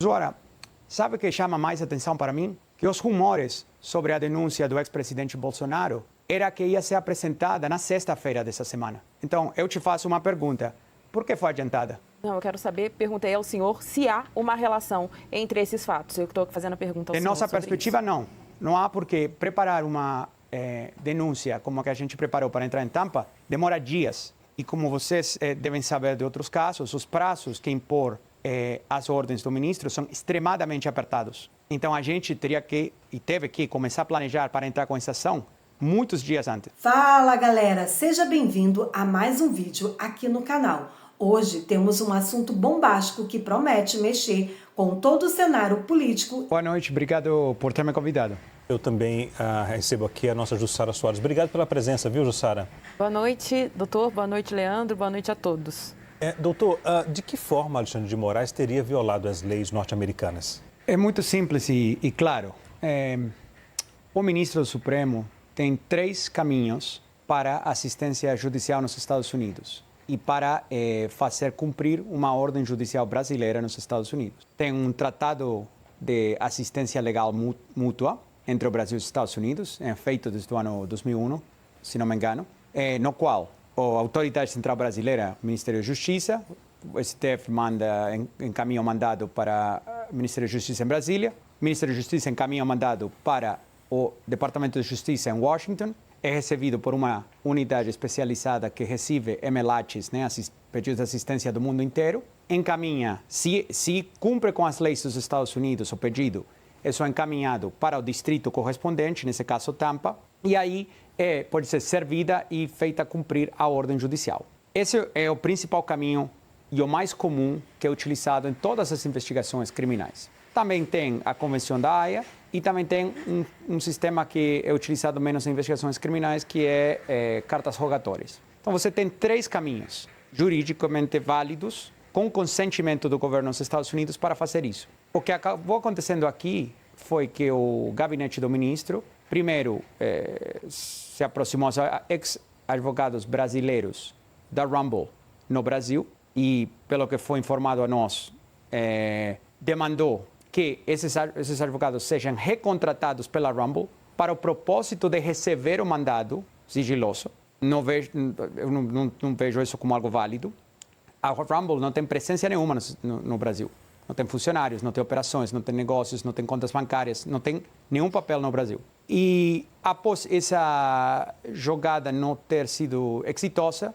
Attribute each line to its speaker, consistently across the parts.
Speaker 1: Agora, sabe o que chama mais atenção para mim? Que os rumores sobre a denúncia do ex-presidente Bolsonaro era que ia ser apresentada na sexta-feira dessa semana. Então, eu te faço uma pergunta. Por que foi adiantada?
Speaker 2: Não, eu quero saber, perguntei ao senhor se há uma relação entre esses fatos. Eu estou fazendo a pergunta ao senhor.
Speaker 1: De nossa
Speaker 2: sobre
Speaker 1: perspectiva,
Speaker 2: isso.
Speaker 1: não. Não há por que preparar uma denúncia como a que a gente preparou para entrar em Tampa, demora dias. E como vocês devem saber de outros casos, os prazos que impor as ordens do ministro são extremadamente apertados. Então a gente teria que e teve que começar a planejar para entrar com essa ação muitos dias antes.
Speaker 3: Fala galera, seja bem-vindo a mais um vídeo aqui no canal. Hoje temos um assunto bombástico que promete mexer com todo o cenário político.
Speaker 1: Boa noite, obrigado por ter me convidado.
Speaker 4: Eu também recebo aqui a nossa Jussara Soares. Obrigado pela presença, viu, Jussara?
Speaker 2: Boa noite, doutor. Boa noite, Leandro. Boa noite a todos.
Speaker 4: Doutor, de que forma Alexandre de Moraes teria violado as leis norte-americanas?
Speaker 1: É muito simples e claro. O ministro do Supremo tem 3 caminhos para assistência judicial nos Estados Unidos e para fazer cumprir uma ordem judicial brasileira nos Estados Unidos. Tem um tratado de assistência legal mútua entre o Brasil e os Estados Unidos, feito desde o ano 2001, se não me engano, no qual a Autoridade Central Brasileira, o Ministério da Justiça, o STF encaminha o mandado para o Ministério da Justiça em Brasília, o Ministério da Justiça encaminha o mandado para o Departamento de Justiça em Washington, é recebido por uma unidade especializada que recebe MLATs, pedidos de assistência do mundo inteiro, encaminha, se cumpre com as leis dos Estados Unidos o pedido, é só encaminhado para o distrito correspondente, nesse caso Tampa, e aí pode ser servida e feita cumprir a ordem judicial. Esse é o principal caminho e o mais comum que é utilizado em todas as investigações criminais. Também tem a Convenção da Haia e também tem um sistema que é utilizado menos em investigações criminais, que é cartas rogatórias. Então você tem 3 caminhos juridicamente válidos com consentimento do governo dos Estados Unidos para fazer isso. O que acabou acontecendo aqui foi que o gabinete do ministro, primeiro, se aproximou a ex-advogados brasileiros da Rumble no Brasil e, pelo que foi informado a nós, demandou que esses advogados sejam recontratados pela Rumble para o propósito de receber o mandado sigiloso. Eu não vejo isso como algo válido. A Rumble não tem presença nenhuma no Brasil. Não tem funcionários, não tem operações, não tem negócios, não tem contas bancárias, não tem nenhum papel no Brasil. E após essa jogada não ter sido exitosa,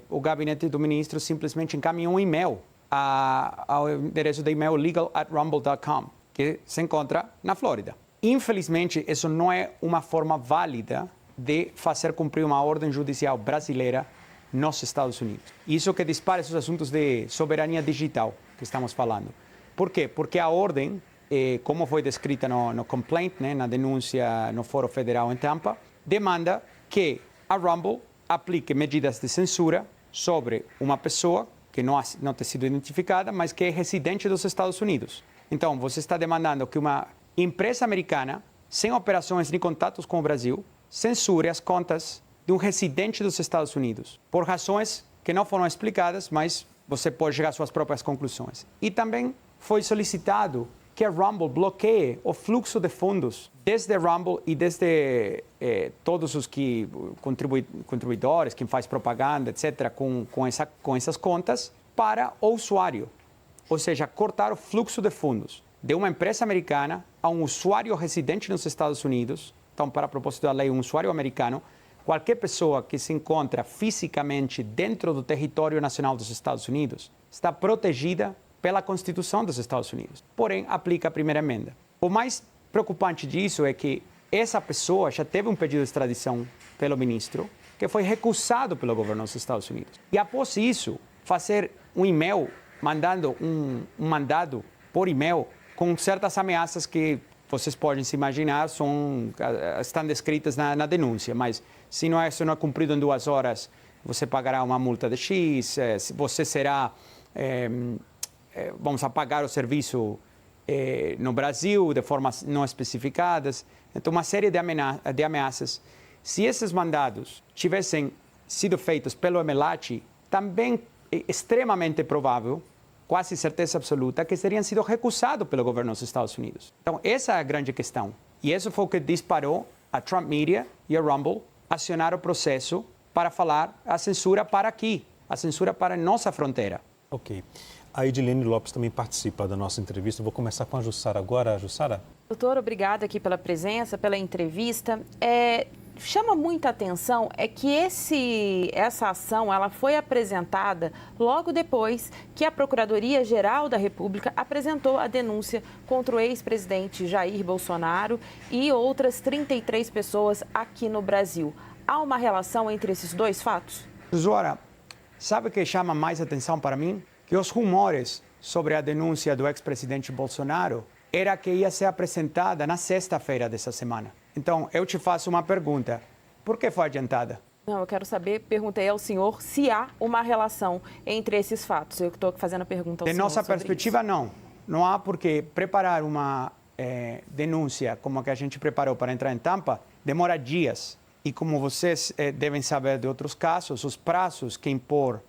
Speaker 1: o gabinete do ministro simplesmente encaminhou um e-mail ao endereço de e-mail legal@rumble.com, que se encontra na Flórida. Infelizmente, isso não é uma forma válida de fazer cumprir uma ordem judicial brasileira nos Estados Unidos. Isso que dispara esses assuntos de soberania digital que estamos falando. Por quê? Porque a ordem, como foi descrita no complaint, na denúncia no Fórum Federal em Tampa, demanda que a Rumble aplique medidas de censura sobre uma pessoa que não tem sido identificada, mas que é residente dos Estados Unidos. Então, você está demandando que uma empresa americana, sem operações nem contatos com o Brasil, censure as contas de um residente dos Estados Unidos, por razões que não foram explicadas, mas você pode chegar às suas próprias conclusões. E também foi solicitado que a Rumble bloqueie o fluxo de fundos desde a Rumble e desde todos os contribuidores, quem faz propaganda, etc., com essas contas, para o usuário. Ou seja, cortar o fluxo de fundos de uma empresa americana a um usuário residente nos Estados Unidos. Então, para propósito da lei, um usuário americano, qualquer pessoa que se encontra fisicamente dentro do território nacional dos Estados Unidos está protegida pela Constituição dos Estados Unidos. Porém, aplica a primeira emenda. O mais preocupante disso é que essa pessoa já teve um pedido de extradição pelo ministro, que foi recusado pelo governo dos Estados Unidos. E após isso, fazer um e-mail, mandando um mandado por e-mail com certas ameaças que vocês podem se imaginar, estão descritas na denúncia, mas se não é cumprido em 2 horas, você pagará uma multa de X, você será, vamos apagar o serviço no Brasil de formas não especificadas. Então, uma série de ameaças. Se esses mandados tivessem sido feitos pelo MLAT, também é extremamente provável, quase certeza absoluta que teriam sido recusados pelo governo dos Estados Unidos. Então, essa é a grande questão. E isso foi o que disparou a Trump Media e a Rumble acionar o processo para falar a censura para aqui, a censura para nossa fronteira.
Speaker 4: Ok. A Edilene Lopes também participa da nossa entrevista. Vou começar com a Jussara agora. Jussara?
Speaker 2: Doutor, obrigada aqui pela presença, pela entrevista. Chama muita atenção que essa ação ela foi apresentada logo depois que a Procuradoria-Geral da República apresentou a denúncia contra o ex-presidente Jair Bolsonaro e outras 33 pessoas aqui no Brasil. Há uma relação entre esses dois fatos?
Speaker 1: Zora, sabe o que chama mais atenção para mim? Que os rumores sobre a denúncia do ex-presidente Bolsonaro era que ia ser apresentada na sexta-feira dessa semana. Então, eu te faço uma pergunta. Por que foi adiantada?
Speaker 2: Não, eu quero saber, perguntei ao senhor se há uma relação entre esses fatos. Eu estou fazendo a pergunta ao senhor.
Speaker 1: De nossa perspectiva, não. Não há porque preparar uma denúncia como a que a gente preparou para entrar em Tampa demora dias. E como vocês devem saber de outros casos, os prazos que impor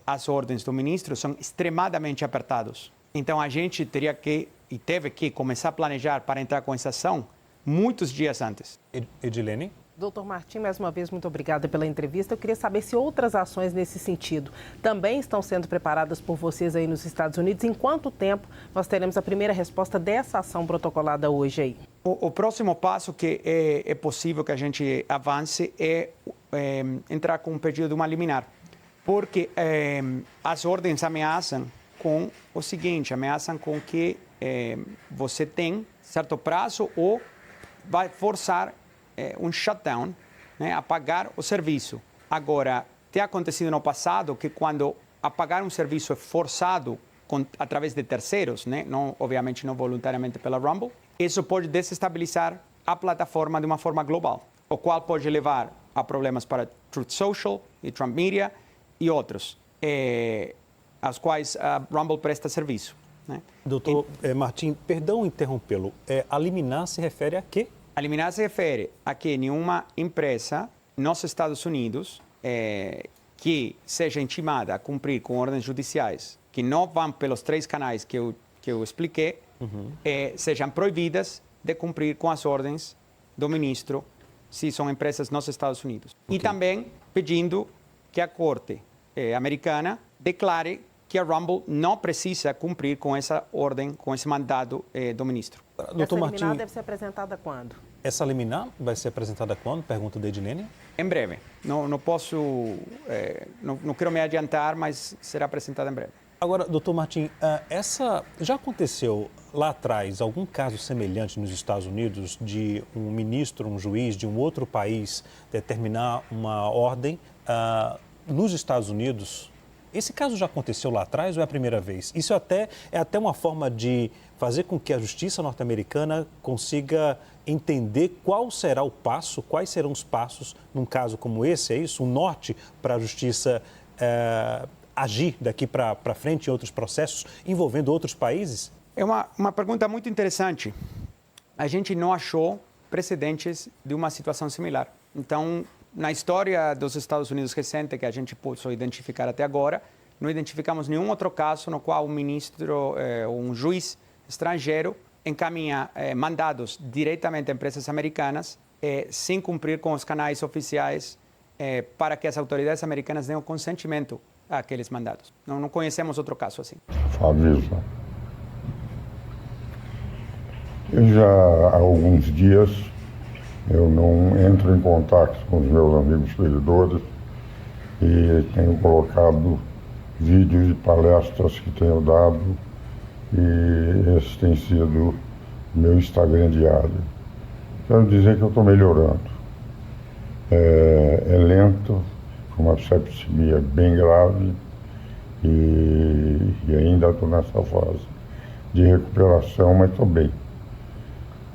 Speaker 1: as ordens do ministro são extremadamente apertados. Então, a gente teria que e teve que começar a planejar para entrar com essa ação muitos dias antes.
Speaker 4: Edilene?
Speaker 5: Doutor Martim, mais uma vez, muito obrigada pela entrevista. Eu queria saber se outras ações nesse sentido também estão sendo preparadas por vocês aí nos Estados Unidos. Em quanto tempo nós teremos a primeira resposta dessa ação protocolada hoje aí?
Speaker 1: O próximo passo que é possível que a gente avance é entrar com um pedido de uma liminar. Porque as ordens ameaçam com o seguinte, ameaçam com que você tem certo prazo ou vai forçar um shutdown, né, apagar o serviço. Agora, tem acontecido no passado que quando apagar um serviço é forçado através de terceiros, né, obviamente não voluntariamente pela Rumble, isso pode desestabilizar a plataforma de uma forma global, o qual pode levar a problemas para Truth Social e Trump Media e outros, aos quais a Rumble presta serviço. Né?
Speaker 4: Doutor Martim, perdão interrompê-lo. A liminar se refere a quê?
Speaker 1: A liminar se refere a que nenhuma empresa nos Estados Unidos que seja intimada a cumprir com ordens judiciais que não vão pelos 3 canais que eu expliquei, sejam proibidas de cumprir com as ordens do ministro se são empresas nos Estados Unidos. Okay. E também pedindo que a Corte americana declare que a Rumble não precisa cumprir com essa ordem, com esse mandado do ministro.
Speaker 5: Essa liminar deve ser apresentada quando?
Speaker 4: Essa liminar vai ser apresentada quando? Pergunta da Edilene.
Speaker 1: Em breve. Não posso, não quero me adiantar, mas será apresentada em breve.
Speaker 4: Agora, doutor Martim, já aconteceu lá atrás algum caso semelhante nos Estados Unidos de um ministro, um juiz de um outro país determinar uma ordem nos Estados Unidos? Esse caso já aconteceu lá atrás ou é a primeira vez? Isso é até uma forma de fazer com que a justiça norte-americana consiga entender qual será o passo, quais serão os passos num caso como esse, é isso? Um norte para a justiça agir daqui para frente em outros processos envolvendo outros países?
Speaker 1: É uma pergunta muito interessante. A gente não achou precedentes de uma situação similar. Então, na história dos Estados Unidos recente, que a gente pôde identificar até agora, não identificamos nenhum outro caso no qual um ministro ou um juiz estrangeiro encaminha mandados diretamente a empresas americanas sem cumprir com os canais oficiais para que as autoridades americanas deem o consentimento àqueles mandados. Não conhecemos outro caso assim.
Speaker 6: Fabíola, eu já há alguns dias eu não entro em contato com os meus amigos seguidores e tenho colocado vídeos de palestras que tenho dado e esse tem sido meu Instagram diário. Quero dizer que eu estou melhorando. É lento, com uma septicemia bem grave e ainda estou nessa fase de recuperação, mas estou bem.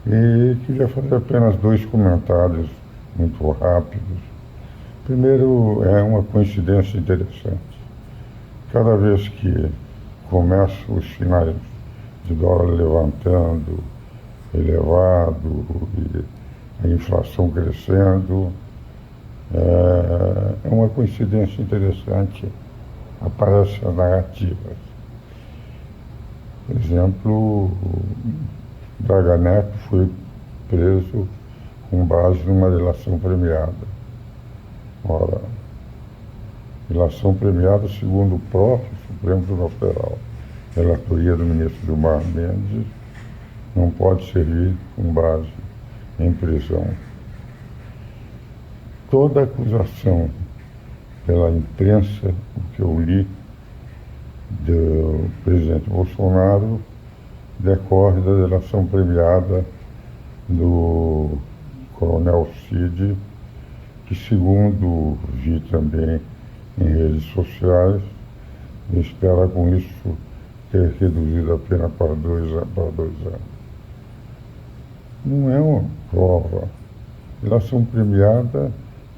Speaker 6: E queria fazer apenas 2 comentários muito rápidos. Primeiro, é uma coincidência interessante. Cada vez que começam os sinais de dólar levantando, elevado, e a inflação crescendo, é uma coincidência interessante, aparecem as narrativas. Por exemplo, Braga Neto foi preso com base numa delação premiada. Ora, delação premiada, segundo o próprio Supremo Tribunal Federal, relatoria do ministro Gilmar Mendes, não pode servir com base em prisão. Toda acusação pela imprensa, o que eu li, do presidente Bolsonaro, decorre da delação premiada do coronel Cid, que, segundo vi também em redes sociais, espera com isso ter reduzido a pena para 2 anos. Não é uma prova. Delação premiada,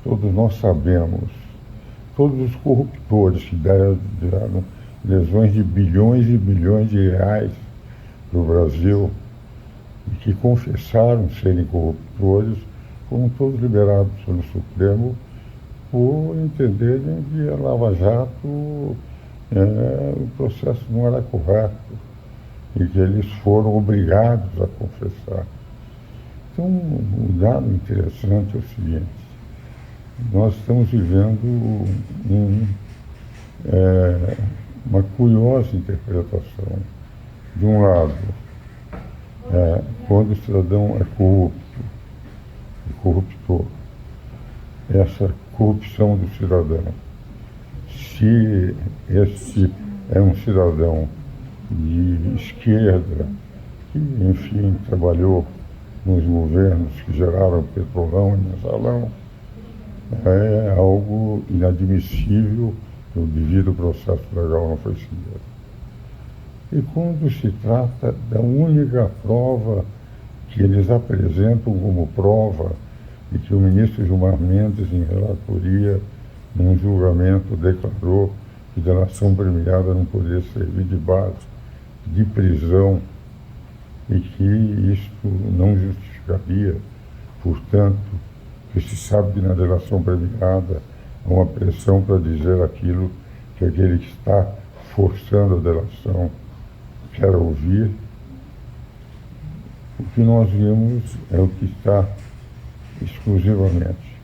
Speaker 6: todos nós sabemos. Todos os corruptores que deram lesões de bilhões e bilhões de reais para o Brasil e que confessaram serem corruptores, foram todos liberados pelo Supremo por entenderem que a Lava Jato, o processo não era correto e que eles foram obrigados a confessar. Então, um dado interessante é o seguinte: nós estamos vivendo uma curiosa interpretação. De um lado, quando o cidadão é corruptor, essa corrupção do cidadão, se esse é um cidadão de esquerda, que, enfim, trabalhou nos governos que geraram petrolão e mensalão, é algo inadmissível, que o devido processo legal não foi seguido. E quando se trata da única prova que eles apresentam como prova, e que o ministro Gilmar Mendes, em relatoria, num julgamento, declarou que delação premiada não poderia servir de base de prisão e que isto não justificaria, portanto, que se sabe que na delação premiada há uma pressão para dizer aquilo que aquele que está forçando a delação quer ouvir. O que nós vimos é o que está exclusivamente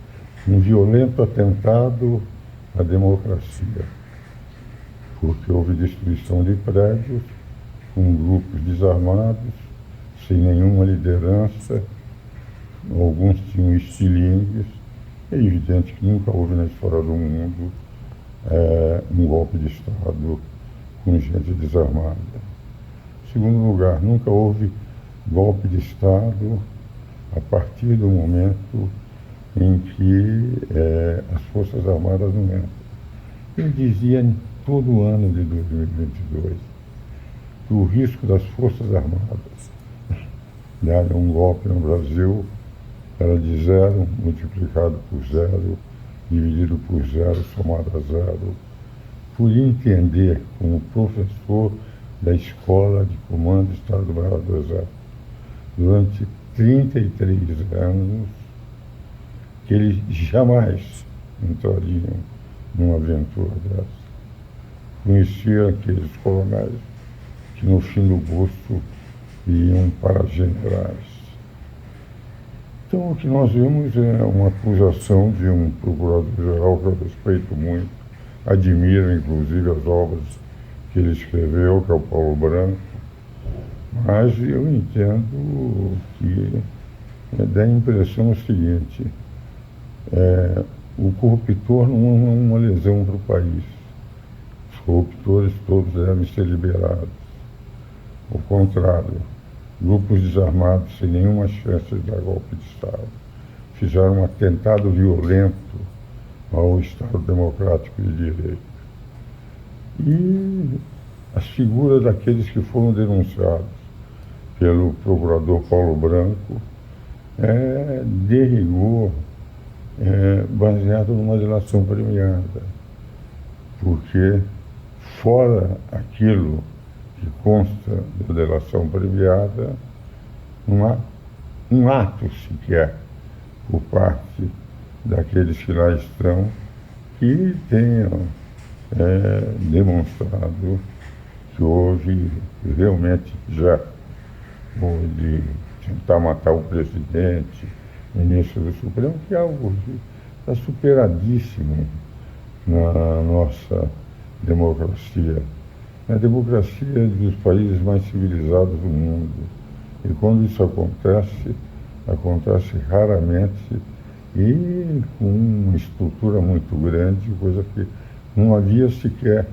Speaker 6: um violento atentado à democracia, porque houve destruição de prédios com grupos desarmados, sem nenhuma liderança, alguns tinham estilingues. É evidente que nunca houve na história do mundo um golpe de Estado com gente desarmada. Em segundo lugar, nunca houve golpe de Estado a partir do momento em que as Forças Armadas não entram. Eu dizia em todo o ano de 2022 que o risco das Forças Armadas darem um golpe no Brasil era de 0 multiplicado por 0, dividido por 0, somado a 0. Por entender, como professor da Escola de Comando do Estado-Maior do Exército, durante 33 anos, que eles jamais entrariam numa aventura dessa. Conhecia aqueles coronéis que no fim do curso iam para generais. Então, o que nós vemos é uma acusação de um procurador-geral que eu respeito muito, admiro inclusive as obras que ele escreveu, que é o Paulo Branco, mas eu entendo que dá a impressão seguinte: o corruptor não é uma lesão para o país. Os corruptores todos devem ser liberados. Ao contrário, grupos desarmados sem nenhuma chance de dar golpe de Estado fizeram um atentado violento ao Estado democrático de direito. E as figuras daqueles que foram denunciados pelo procurador Paulo Branco de rigor baseado numa delação premiada, porque fora aquilo que consta da delação premiada, não há um ato sequer por parte daqueles que lá estão que tenham demonstrado que houve realmente já, de tentar matar o presidente, ministro do Supremo, que é algo que está superadíssimo na nossa democracia. A democracia é dos países mais civilizados do mundo. E quando isso acontece, acontece raramente e com uma estrutura muito grande, coisa que não havia sequer,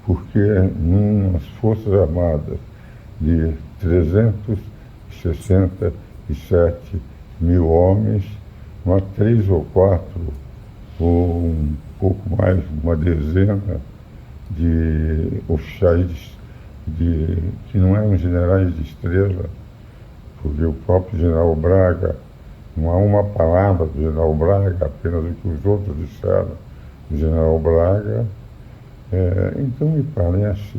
Speaker 6: porque nas Forças Armadas de 367 mil homens, não há 3 ou 4, ou um pouco mais, uma dezena de oficiais que não eram generais de estrela, porque o próprio general Braga, não há uma palavra do general Braga, apenas o que os outros disseram do general Braga. Então me parece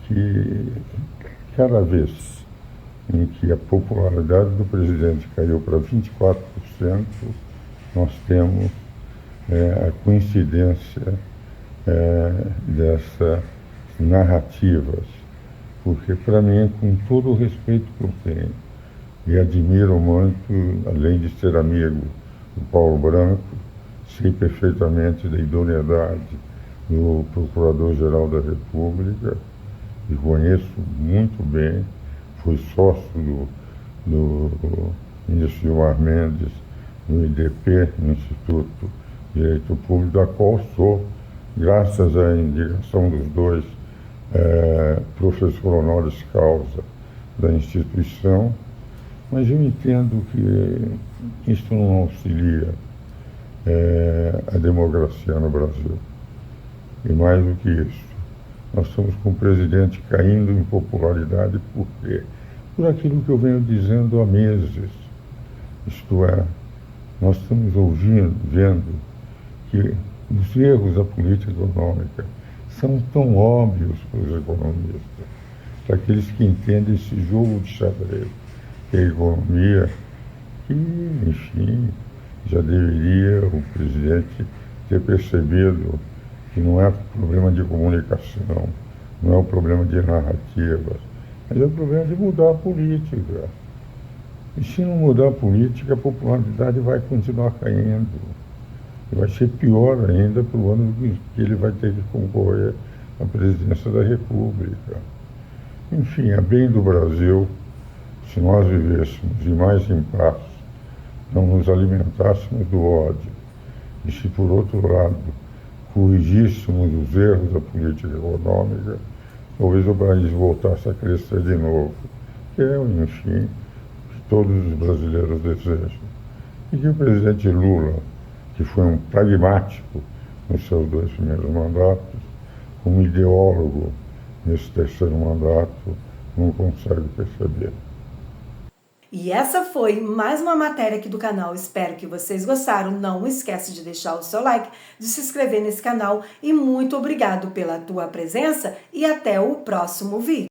Speaker 6: que cada vez em que a popularidade do presidente caiu para 24%, nós temos a coincidência dessas narrativas. Porque, para mim, com todo o respeito que eu tenho, e admiro muito, além de ser amigo do Paulo Branco, sei perfeitamente da idoneidade do Procurador-Geral da República, e conheço muito bem, fui sócio do ministro Gilmar Mendes, no IDP, no Instituto de Direito Público, da qual sou, graças à indicação dos dois, professor honoris causa da instituição, mas eu entendo que isso não auxilia a democracia no Brasil. E mais do que isso, nós estamos com o presidente caindo em popularidade por quê? Por aquilo que eu venho dizendo há meses. Isto é, nós estamos vendo que os erros da política econômica são tão óbvios para os economistas, para aqueles que entendem esse jogo de xadrez, que é a economia, que, enfim, já deveria o presidente ter percebido que não é problema de comunicação, não é um problema de narrativas, mas é um problema de mudar a política. E se não mudar a política, a popularidade vai continuar caindo. E vai ser pior ainda para o ano que ele vai ter que concorrer à presidência da República. Enfim, a bem do Brasil, se nós vivêssemos e mais em paz, não nos alimentássemos do ódio, e se, por outro lado, corrigíssemos os erros da política econômica, talvez o país voltasse a crescer de novo, que é, enfim, o que todos os brasileiros desejam. E que o presidente Lula, que foi um pragmático nos seus 2 primeiros mandatos, um ideólogo nesse 3º mandato, não consegue perceber.
Speaker 3: E essa foi mais uma matéria aqui do canal. Espero que vocês gostaram. Não esquece de deixar o seu like, de se inscrever nesse canal. E muito obrigado pela tua presença e até o próximo vídeo.